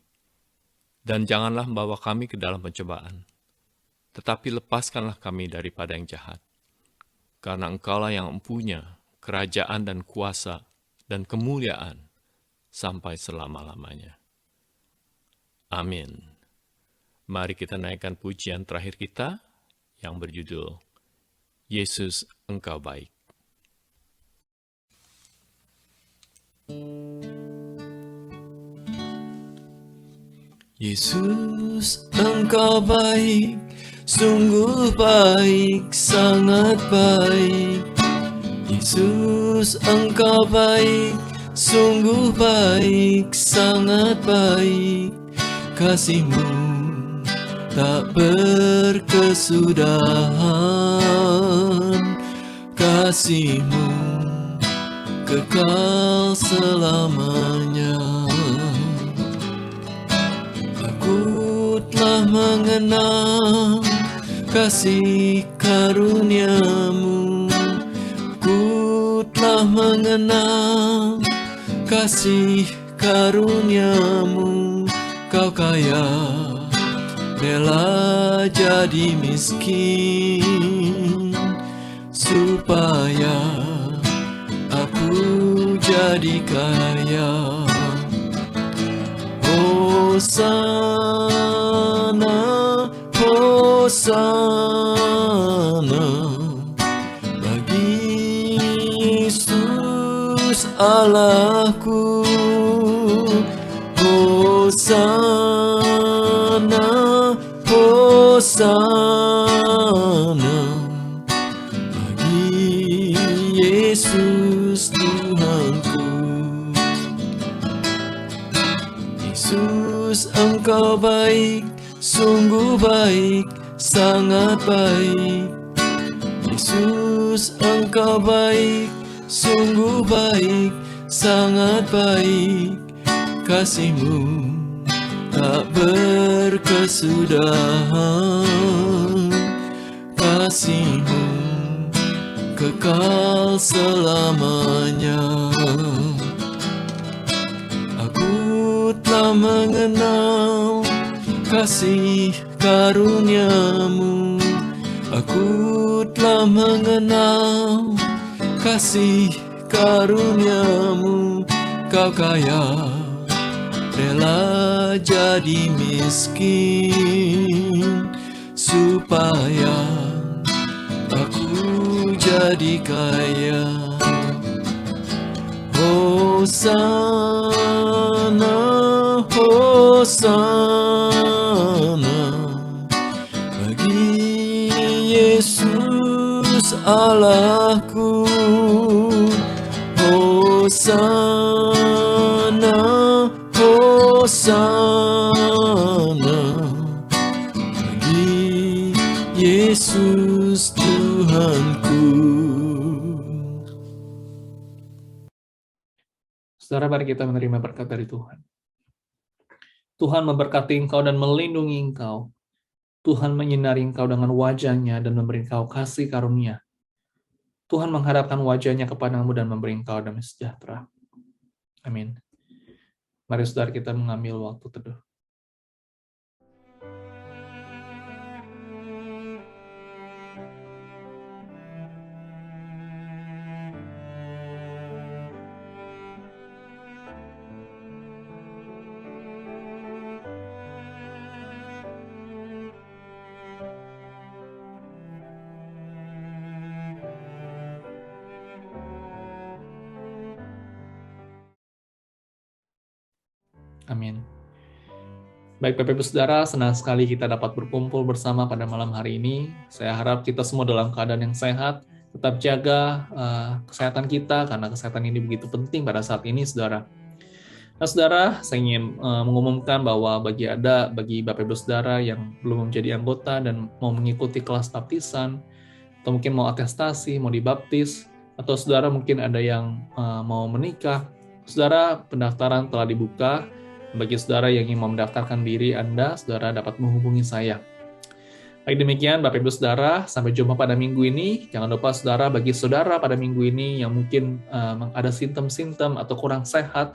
Dan janganlah membawa kami ke dalam pencobaan, tetapi lepaskanlah kami daripada yang jahat. Karena Engkaulah yang mempunyai kerajaan dan kuasa dan kemuliaan sampai selama-lamanya. Amin. Mari kita naikkan pujian terakhir kita yang berjudul Yesus Engkau Baik. Yesus, Engkau baik, sungguh baik, sangat baik. Yesus, Engkau baik, sungguh baik, sangat baik. Kasih-Mu tak berkesudahan, kasih-Mu kekal selamanya. Aku telah mengenal kasih karunia-Mu, ku telah mengenal kasih karunia-Mu. Kau kaya, rela jadi miskin, supaya aku jadi kaya. Hosana, Hosana, bagi Yesus Allahku. Hosana, Hosana, bagi Yesus Tuhanku. Yesus, Engkau baik, sungguh baik, sangat baik. Yesus, Engkau baik, sungguh baik, sangat baik. Kasih-Mu tak berkesudahan, kasih-Mu kekal selamanya. Aku telah mengenal kasih karunia-Mu, aku telah mengenal kasih karunia-Mu. Kau kaya, rela jadi miskin, supaya aku jadi kaya. Hosana, Hosana, bagi Yesus Allahku. Hosana, Hosana, bagi Yesus Tuhanku. Saudara, mari kita menerima berkat dari Tuhan. Tuhan memberkati engkau dan melindungi engkau. Tuhan menyinari engkau dengan wajah-Nya dan memberi engkau kasih karunia. Tuhan menghadapkan wajah-Nya kepadamu dan memberi engkau damai sejahtera. Amin. Mari saudara kita mengambil waktu teduh. Amin. Baik Bapak Ibu Saudara, senang sekali kita dapat berkumpul bersama pada malam hari ini. Saya harap kita semua dalam keadaan yang sehat, tetap jaga kesehatan kita, karena kesehatan ini begitu penting pada saat ini, Saudara. Nah, Saudara, saya ingin mengumumkan bahwa bagi Bapak Ibu Saudara yang belum menjadi anggota dan mau mengikuti kelas baptisan, atau mungkin mau atestasi, mau dibaptis, atau Saudara mungkin ada yang mau menikah, Saudara, pendaftaran telah dibuka. Bagi saudara yang ingin mendaftarkan diri Anda, saudara dapat menghubungi saya. Baik demikian, Bapak Ibu Saudara, sampai jumpa pada minggu ini. Jangan lupa saudara, bagi saudara pada minggu ini yang mungkin ada simptom-simptom atau kurang sehat,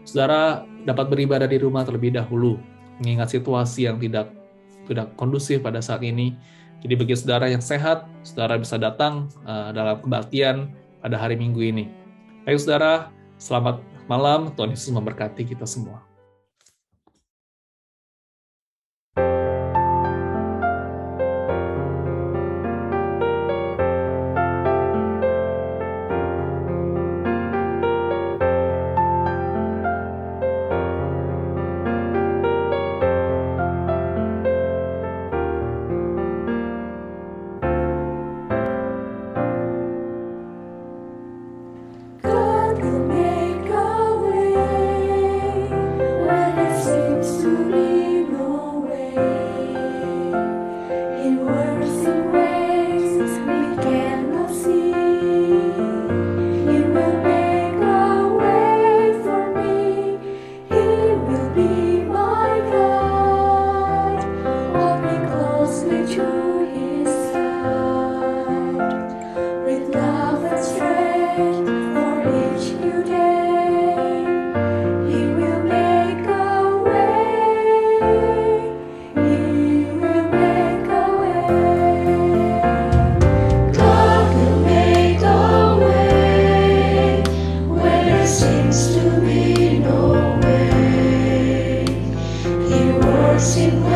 saudara dapat beribadah di rumah terlebih dahulu, mengingat situasi yang tidak kondusif pada saat ini. Jadi bagi saudara yang sehat, saudara bisa datang dalam kebaktian pada hari Minggu ini. Baik saudara, selamat malam, Tuhan Yesus memberkati kita semua.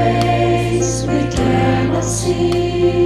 face we cannot see.